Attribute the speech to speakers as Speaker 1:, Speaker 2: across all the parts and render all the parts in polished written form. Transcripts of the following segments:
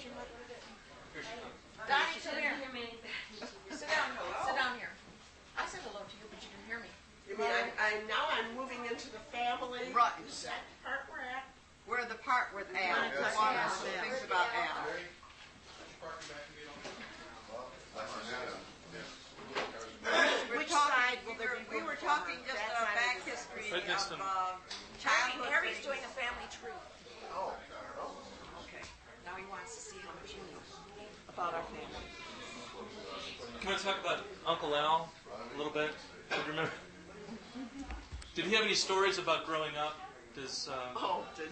Speaker 1: your mother?
Speaker 2: Donnie, come here.
Speaker 1: Sit down. Sit down here. I said hello to you, but you didn't hear me.
Speaker 3: You mean now I'm moving into the family?
Speaker 4: Right.
Speaker 3: Is that the part we're at?
Speaker 4: We're the part with Al. Things about Al.
Speaker 1: Which side will there be?
Speaker 4: We were talking just back history of childhood.
Speaker 1: Harry's doing a family tree.
Speaker 3: Oh.
Speaker 1: Okay. Now he wants to see how much you know about our family.
Speaker 5: Can we talk about Uncle Al a little bit? Do you remember? Did he have any stories about growing up?
Speaker 3: Did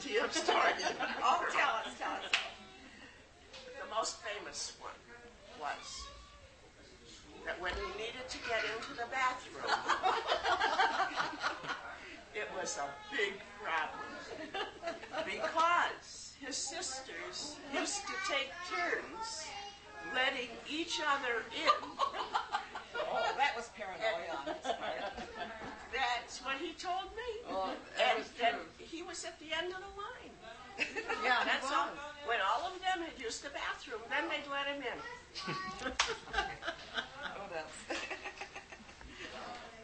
Speaker 3: he have stories?
Speaker 1: Oh, tell us.
Speaker 3: The most famous one was that when he needed to get into the bathroom, it was a big problem because his sisters used to take turns letting each other in.
Speaker 1: Oh, that was paranoia on his part.
Speaker 3: That's what he told me.
Speaker 4: Oh,
Speaker 3: and he was at the end of the line.
Speaker 4: Yeah,
Speaker 3: that's all. When all of them had used the bathroom, then they'd let him in.
Speaker 1: What else?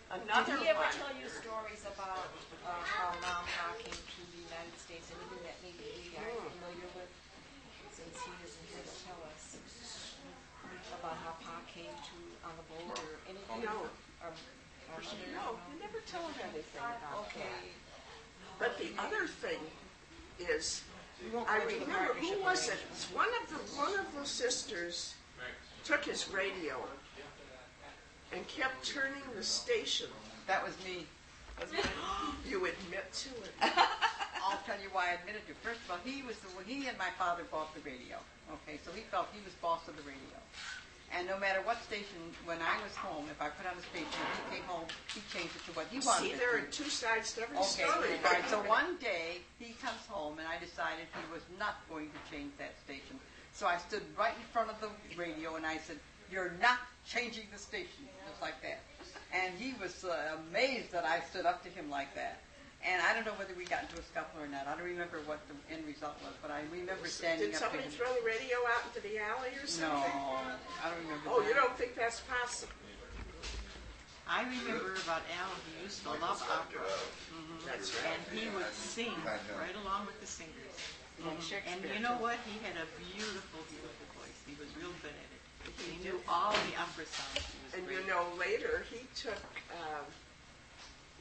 Speaker 3: Another
Speaker 1: Did he ever
Speaker 3: one.
Speaker 1: tell you stories about how Mom Pa came to the United States? Anything that maybe we are familiar with, since he isn't here to tell us about how Pa came to on the boat or anything?
Speaker 3: No. No, you never told anything about that. But the other thing is, I remember, who was it? One of the sisters took his radio and kept turning the station.
Speaker 4: That was me.
Speaker 3: You admit to it.
Speaker 4: I'll tell you why I admitted to. First of all, he and my father bought the radio. Okay, so he felt he was boss of the radio. And no matter what station, when I was home, if I put on a station, he came home, he changed it to what he wanted.
Speaker 3: See, there are two sides to every story.
Speaker 4: Okay, all right. So one day, he comes home, and I decided he was not going to change that station. So I stood right in front of the radio, and I said, "You're not changing the station," just like that. And he was amazed that I stood up to him like that. And I don't know whether we got into a scuffle or not. I don't remember what the end result was, but I remember standing
Speaker 3: Did
Speaker 4: up to him.
Speaker 3: somebody throw the radio out into the alley or something?
Speaker 4: No, I don't remember
Speaker 3: Oh,
Speaker 4: that.
Speaker 3: you don't think that's possible?
Speaker 6: I remember about Al, he used to love opera.
Speaker 3: That's right.
Speaker 6: And he would sing right along with the singers. And you know what? He had a beautiful, beautiful voice. He was real good at it. He knew all the opera songs.
Speaker 3: And you know, later he took,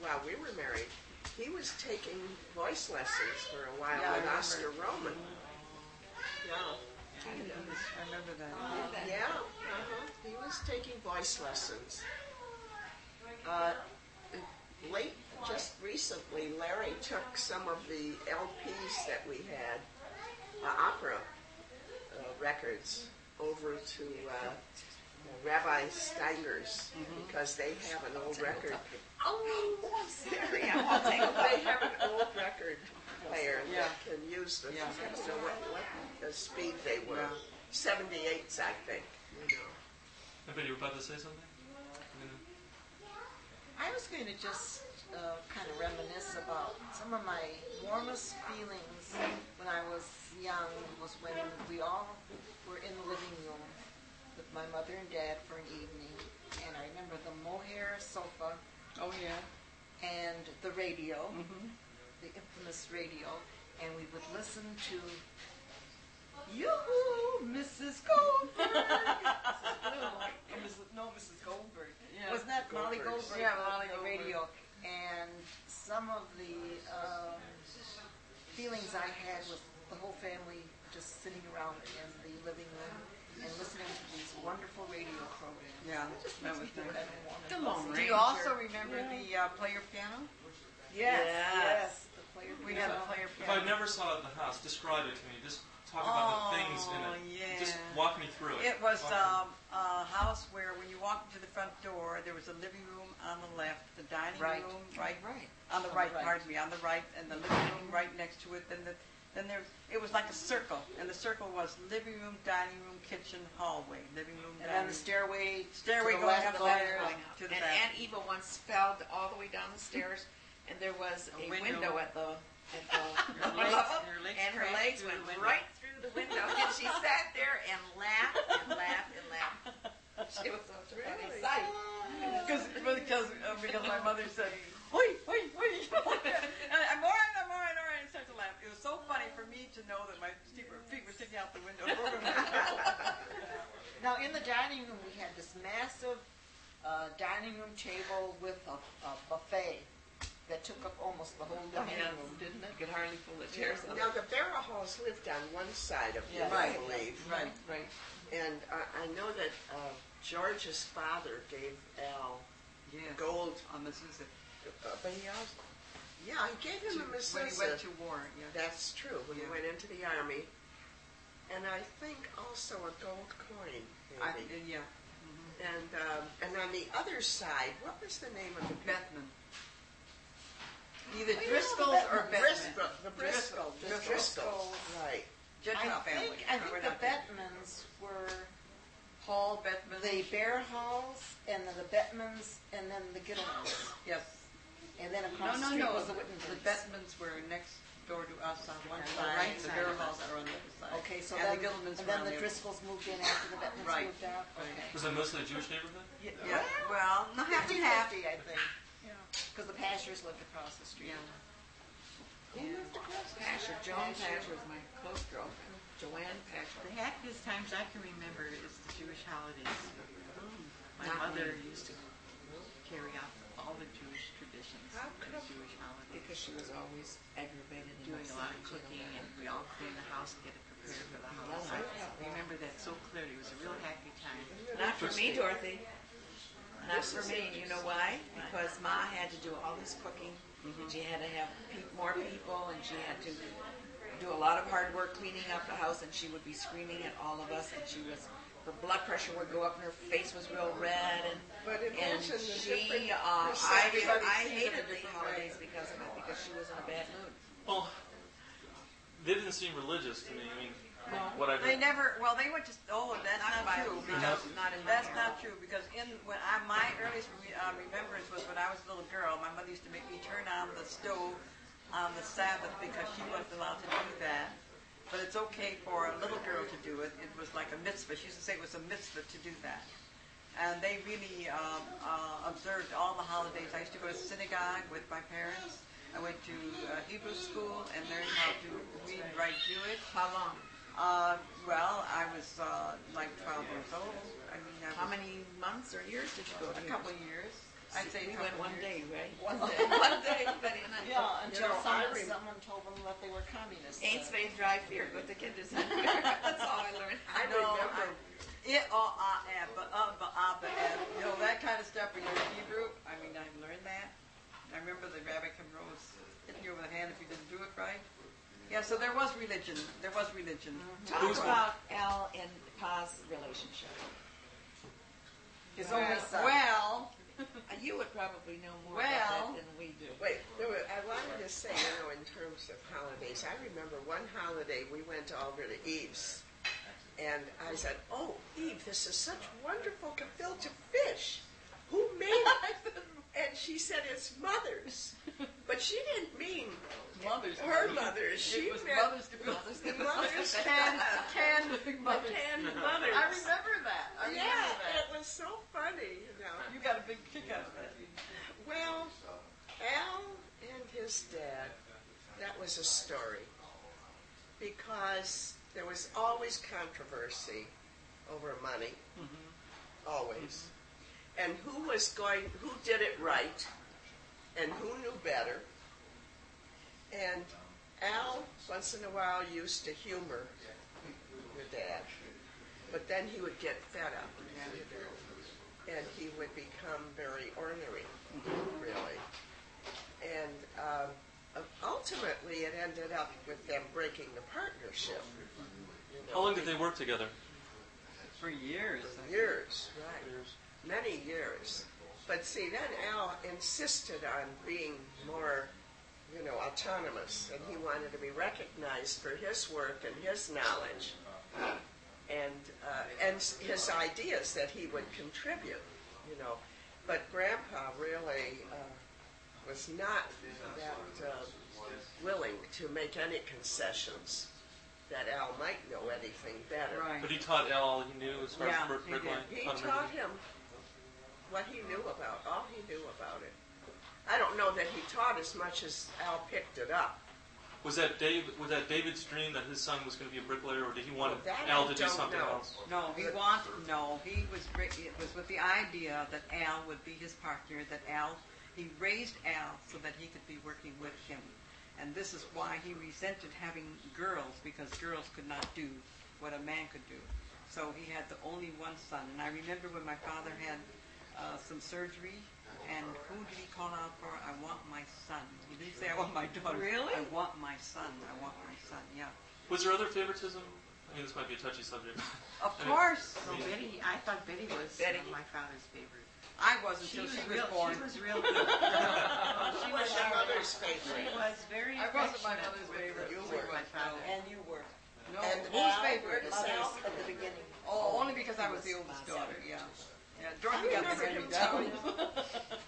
Speaker 3: while we were married, he was taking voice lessons for a while with Oscar Roman. Yeah.
Speaker 4: I remember that.
Speaker 3: Yeah. He was taking voice lessons. Just recently, Larry took some of the LPs that we had, opera records, over to Rabbi Steiger's because they have an old record. Oh, I'm sorry. They have an old record player that can use them. I don't know what speed they were. 78s, I think. You know.
Speaker 5: I bet you were about to say something?
Speaker 1: I was going to just kind of reminisce about some of my warmest feelings when I was young was when we all were in the living room with my mother and dad for an evening, and I remember the mohair sofa.
Speaker 4: Oh, yeah.
Speaker 1: And the radio, the infamous radio, and we would listen to Yoo-hoo, Mrs. Goldberg. Mrs. Goldberg.
Speaker 4: Yeah.
Speaker 1: Wasn't that Molly Goldberg?
Speaker 4: Yeah, Molly
Speaker 1: on the radio. And some of the feelings I had with the whole family just sitting around in the living room and listening to these wonderful radio programs.
Speaker 4: Yeah, that was nice.
Speaker 1: The Lone
Speaker 4: Do you also remember the player piano?
Speaker 1: Yes. The player piano.
Speaker 4: We had a player
Speaker 5: If
Speaker 4: piano.
Speaker 5: I never saw it at the house, describe it to me. Just talk about the things in it.
Speaker 4: Yeah.
Speaker 5: Just walk me through it.
Speaker 4: It was a house where when you walked into the front door, there was a living room on the left, the dining room on the right, on the right, and the living room right next to it. Then it was like a circle, and the circle was living room, dining room, kitchen, hallway, living room,
Speaker 1: And
Speaker 4: dining
Speaker 1: then the
Speaker 4: room.
Speaker 1: stairway
Speaker 4: going
Speaker 1: left,
Speaker 4: down the
Speaker 1: stairs.
Speaker 4: bathroom to the
Speaker 2: And
Speaker 4: bathroom.
Speaker 2: Aunt Eva once fell all the way down the stairs, and there was a window at the one of them, and her legs went right through the window, and she sat there
Speaker 4: mother said, "Oi, oi, oi!" And I'm all right, and started to laugh. It was so funny for me to know that my feet were sticking out the window.
Speaker 1: Now, in the dining room, we had this massive dining room table with a buffet that took up almost the whole dining room, didn't it?
Speaker 2: You could hardly pull the chairs up.
Speaker 3: Now, the Barrowhalls lived on one side of it, I believe.
Speaker 4: Right.
Speaker 3: And I know that George's father gave Al gold.
Speaker 4: On Mississippi.
Speaker 3: But he also, he gave him a mezuzah.
Speaker 4: When he went to war,
Speaker 3: That's true, when he went into the army. And I think also a gold coin, maybe. And on the other side, what was the name of the
Speaker 4: Bettman. Either Driscolls or Bettman.
Speaker 3: The Driscolls. Right.
Speaker 4: Gentile family.
Speaker 1: I think the Bettmans were
Speaker 4: Paul Bettman.
Speaker 1: the Bearhalls, and then the Bettmans, and then the Gittlemans.
Speaker 4: Yes.
Speaker 1: And then across the street was the
Speaker 4: The
Speaker 1: Wittenbergs.
Speaker 4: Bettmans were next door to us on one
Speaker 1: On the
Speaker 4: side,
Speaker 1: right
Speaker 4: and the
Speaker 1: side.
Speaker 4: Bearhalls are on the other side.
Speaker 1: Okay, so
Speaker 4: and
Speaker 1: then,
Speaker 4: the Gittlemans
Speaker 1: and
Speaker 4: were
Speaker 1: then
Speaker 4: on
Speaker 1: the
Speaker 4: the
Speaker 1: Driscolls moved in after the Bettmans
Speaker 4: Right.
Speaker 1: moved out?
Speaker 4: Right.
Speaker 1: Okay.
Speaker 5: Was that mostly a Jewish neighborhood?
Speaker 4: Yeah. Well, not half and half.
Speaker 1: 50-50, I think. Because the Pashers lived across the street.
Speaker 3: Who lived across the
Speaker 2: Pasher, Joan Pasher was my close girlfriend. Joanne Pasher.
Speaker 6: The happiest times I can remember is the Jewish holidays. My
Speaker 2: Not
Speaker 6: mother
Speaker 2: me.
Speaker 6: used to carry out all the Jewish traditions
Speaker 3: How
Speaker 6: for the Jewish holidays.
Speaker 2: Because she was always aggravated and
Speaker 6: Doing a lot of
Speaker 2: upset,
Speaker 6: cooking, and we all clean the house, get it prepared for the holidays. I remember that so clearly. It was a real happy time.
Speaker 2: Not for me, Dorothy. Not for me. You know why? Because Ma had to do all this cooking. And she had to have more people, and she had to do a lot of hard work cleaning up the house, and she would be screaming at all of us, and her blood pressure would go up, and her face was real red, and
Speaker 3: But imagine the
Speaker 2: she,
Speaker 3: different
Speaker 2: I hated the holidays because of it, because she was in a bad mood.
Speaker 5: Well, they didn't seem religious to me. I mean, what I
Speaker 4: They never. Well, they went to. Oh, that's not true. Because
Speaker 2: Not in my
Speaker 4: that's
Speaker 2: era.
Speaker 4: not true. Because my earliest remembrance was when I was a little girl. My mother used to make me turn on the stove on the Sabbath because she wasn't allowed to do that. But it's okay for a little girl to do it. It was like a mitzvah. She used to say it was a mitzvah to do that. And they really observed all the holidays. I used to go to synagogue with my parents. I went to Hebrew school and learned how to read and write Jewish.
Speaker 2: How long?
Speaker 4: Well, I was like 12 years old. I mean,
Speaker 2: How many months or years did you go to?
Speaker 4: A couple of years. I'd say
Speaker 2: We
Speaker 4: a couple
Speaker 2: went one
Speaker 4: of years.
Speaker 2: day, right?
Speaker 1: One day.
Speaker 2: One day, Betty and I.
Speaker 1: Yeah, until
Speaker 3: I
Speaker 1: someone told them that they were communists.
Speaker 2: Ain't faith, drive fear. Good the kid is in fear. That's all I learned.
Speaker 3: I remember.
Speaker 4: That kind of stuff when you're in Hebrew. I mean, I learned that. I remember the rabbi came always hitting you over the hand if you didn't do it right. Yeah, so there was religion. There was religion.
Speaker 2: Talk about Al and Pa's relationship.
Speaker 1: His only son.
Speaker 4: Well,
Speaker 2: You would probably know more
Speaker 4: Well-
Speaker 2: about that than we do.
Speaker 3: Wait, I wanted to say, in terms of holidays, I remember one holiday we went over to Eve's, and I said, "Oh, Eve, this is such wonderful gefilte fish. Who made it?" And she said, "It's Mother's." But she didn't mean
Speaker 4: Mother's.
Speaker 3: her mother's. She
Speaker 4: It was
Speaker 3: meant
Speaker 4: Mother's gefilte.
Speaker 3: Mother's
Speaker 4: Canned Mother's.
Speaker 3: canned Mother's.
Speaker 4: I remember that. I remember
Speaker 3: Yeah,
Speaker 4: that.
Speaker 3: it was so funny,
Speaker 4: You got a big kick out of that.
Speaker 3: Well, Al and his dad, that was a story. Because there was always controversy over money. Always. And who did it right, and who knew better. And Al, once in a while, used to humor your dad. But then he would get fed up. And he would become very ornery, really. And ultimately, it ended up with them breaking the partnership.
Speaker 5: How long did they work together?
Speaker 4: For years.
Speaker 3: Years, right. Many years. But see, then Al insisted on being more, autonomous, and he wanted to be recognized for his work and his knowledge, and his ideas that he would contribute, But Grandpa really was not that willing to make any concessions that Al might know anything better.
Speaker 4: Right.
Speaker 5: But he taught Al all he knew as far as bread line.
Speaker 3: He taught him what he knew about, all he knew about it. I don't know that he taught as much as Al picked it up.
Speaker 5: Was that David's dream that his son was going to be a bricklayer, or did he want
Speaker 3: Well, that
Speaker 5: Al
Speaker 3: I
Speaker 5: to do
Speaker 3: don't
Speaker 5: something
Speaker 3: know.
Speaker 5: else?
Speaker 4: No, it was with the idea that Al would be his partner, he raised Al so that he could be working with him. And this is why he resented having girls, because girls could not do what a man could do. So he had the only one son. And I remember when my father had some surgery, and who did he call out for? I want my son. He didn't say I want my daughter.
Speaker 2: Really?
Speaker 4: I want my son. I want my son, yeah.
Speaker 5: Was there other favoritism? I mean, this might be a touchy subject.
Speaker 4: Of course.
Speaker 6: So Betty, I thought Betty was my father's favorite.
Speaker 4: I wasn't until she was born.
Speaker 6: She was real good.
Speaker 3: She was your mother's favorite.
Speaker 6: She was very
Speaker 4: I wasn't my
Speaker 6: affectionate
Speaker 4: mother's
Speaker 6: with-
Speaker 4: favorite.
Speaker 3: You
Speaker 6: with
Speaker 3: were.
Speaker 6: my father.
Speaker 1: And you were.
Speaker 4: No,
Speaker 3: And
Speaker 4: whose
Speaker 3: Al,
Speaker 4: favorite?
Speaker 3: where does Al-
Speaker 1: At the beginning.
Speaker 4: Oh, only because I was the oldest daughter, yeah. Yeah,
Speaker 3: I
Speaker 4: Dorothy got the
Speaker 3: remember
Speaker 4: hand
Speaker 3: him
Speaker 4: me down.
Speaker 3: telling.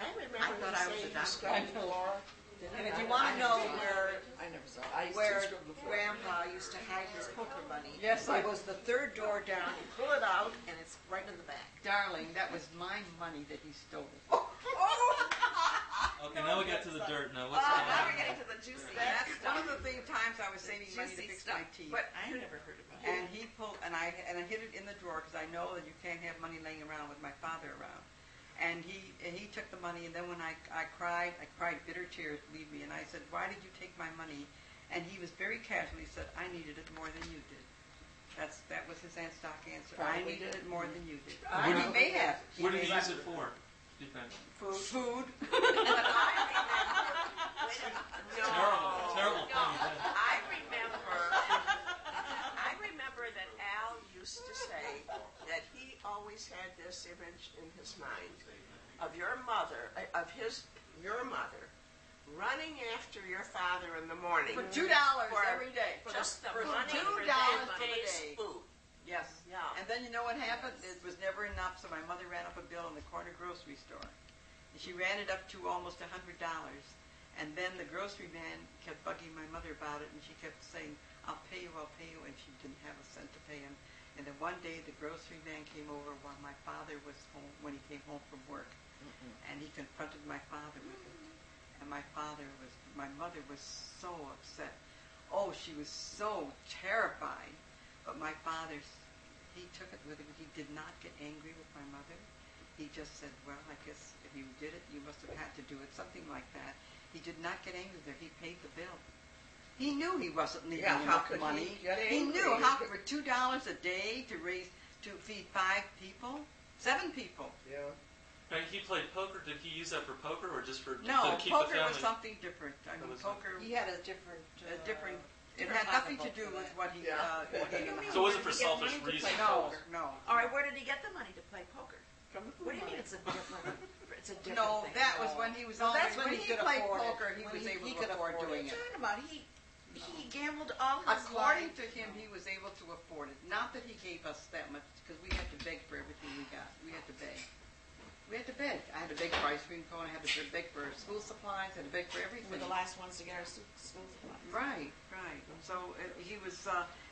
Speaker 3: I remember
Speaker 6: I thought I was
Speaker 3: saying
Speaker 6: a
Speaker 3: he
Speaker 6: doctor.
Speaker 3: scrubbed the floor.
Speaker 1: And if you want to know where
Speaker 2: I never saw it.
Speaker 1: where Grandpa used to hide his poker money,
Speaker 4: Yes,
Speaker 1: it was the third door down. You pull it out, and it's right in the back.
Speaker 4: Darling, that was my money that he stole.
Speaker 5: Okay, now we got to the dirt. Now, what's
Speaker 2: Oh,
Speaker 5: going
Speaker 2: now
Speaker 5: on?
Speaker 2: we're getting to the juicy.
Speaker 4: That's one of the times I was saving money to
Speaker 2: Juicy
Speaker 4: fix
Speaker 2: stuff.
Speaker 4: my teeth.
Speaker 2: But I never heard about it.
Speaker 4: And he pulled, and I hid it in the drawer because I know that you can't have money laying around with my father around. And he took the money, and then when I cried bitter tears, believe me, and I said, why did you take my money? And he was very casually said, I needed it more than you did. That was his stock answer. I
Speaker 2: Probably
Speaker 4: needed
Speaker 2: did.
Speaker 4: it more than you did.
Speaker 5: What
Speaker 4: And
Speaker 5: did
Speaker 4: he may have.
Speaker 5: What did he
Speaker 4: may
Speaker 5: use
Speaker 4: have.
Speaker 5: it for? Do you think?
Speaker 4: Food.
Speaker 5: Terrible thing. Yeah.
Speaker 3: I remember that Al used to say that he always had this image in his mind of your mother, running after your father in the morning
Speaker 4: For $2 every day.
Speaker 3: for just the
Speaker 4: For
Speaker 3: money
Speaker 4: $2
Speaker 3: for
Speaker 4: for
Speaker 3: that
Speaker 4: the
Speaker 3: day's
Speaker 4: day.
Speaker 3: food.
Speaker 4: Yes.
Speaker 3: Yeah.
Speaker 4: And then you know what happened? It was never enough, so my mother ran up a bill in the corner grocery store. And she ran it up to almost $100. And then the grocery man kept bugging my mother about it, and she kept saying, I'll pay you, and she didn't have a cent to pay him. And then one day the grocery man came over while my father was home, when he came home from work. And he confronted my father with it. And my mother was so upset. Oh, she was so terrified. But my father, he took it with him. He did not get angry with my mother. He just said, well, I guess if you did it, you must have had to do it, something like that. He did not get angry with her. He paid the bill. He knew he wasn't leaving
Speaker 3: how
Speaker 4: enough
Speaker 3: could he
Speaker 4: money.
Speaker 3: get
Speaker 4: He
Speaker 3: angry?
Speaker 4: knew how for $2 a day to feed 5 people, 7 people.
Speaker 3: Yeah.
Speaker 5: And he played poker. Did he use that for poker or just for
Speaker 4: No,
Speaker 5: to keep
Speaker 4: poker
Speaker 5: the family?
Speaker 4: was something different. I mean,
Speaker 5: was
Speaker 4: poker,
Speaker 1: He had a different.
Speaker 4: it had nothing to do with what he gave in the
Speaker 5: So it wasn't
Speaker 2: Where
Speaker 5: for
Speaker 2: did he get
Speaker 5: selfish
Speaker 2: money to
Speaker 5: reasons.
Speaker 2: play
Speaker 4: No,
Speaker 2: poker?
Speaker 4: no.
Speaker 2: All right, where did he get the money to play poker?
Speaker 3: From the
Speaker 2: What do you mean it's a different
Speaker 4: No,
Speaker 2: thing?
Speaker 4: that was when he was
Speaker 1: No,
Speaker 4: always,
Speaker 1: that's
Speaker 4: when
Speaker 1: when
Speaker 4: he
Speaker 1: he could
Speaker 4: played
Speaker 1: afford it.
Speaker 4: poker, he
Speaker 1: When
Speaker 4: was
Speaker 1: he-
Speaker 4: able
Speaker 1: he
Speaker 4: to
Speaker 1: could
Speaker 4: afford
Speaker 1: afford
Speaker 4: doing
Speaker 2: What
Speaker 4: it.
Speaker 2: are you talking about? He gambled all his
Speaker 4: According
Speaker 2: life.
Speaker 4: to him, he was able to afford it. Not that he gave us that much, because we had to beg for everything we got. We had to beg. We had to beg. I had to beg for ice cream cone. I had to beg for school supplies. I had to beg for everything.
Speaker 2: We're the last ones to get our school supplies.
Speaker 4: Right. So he was,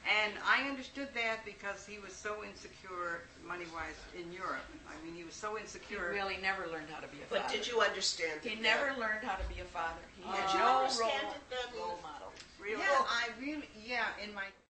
Speaker 4: and I understood that because he was so insecure money-wise in Europe. I mean, he was so
Speaker 2: He
Speaker 4: insecure.
Speaker 2: really never learned how to be a father.
Speaker 3: But did you understand it?
Speaker 2: He never learned how to be a father. He had
Speaker 3: Did you
Speaker 2: no
Speaker 3: understand
Speaker 2: role
Speaker 3: it then?
Speaker 2: model.
Speaker 3: Really?
Speaker 4: Yeah, I really, in my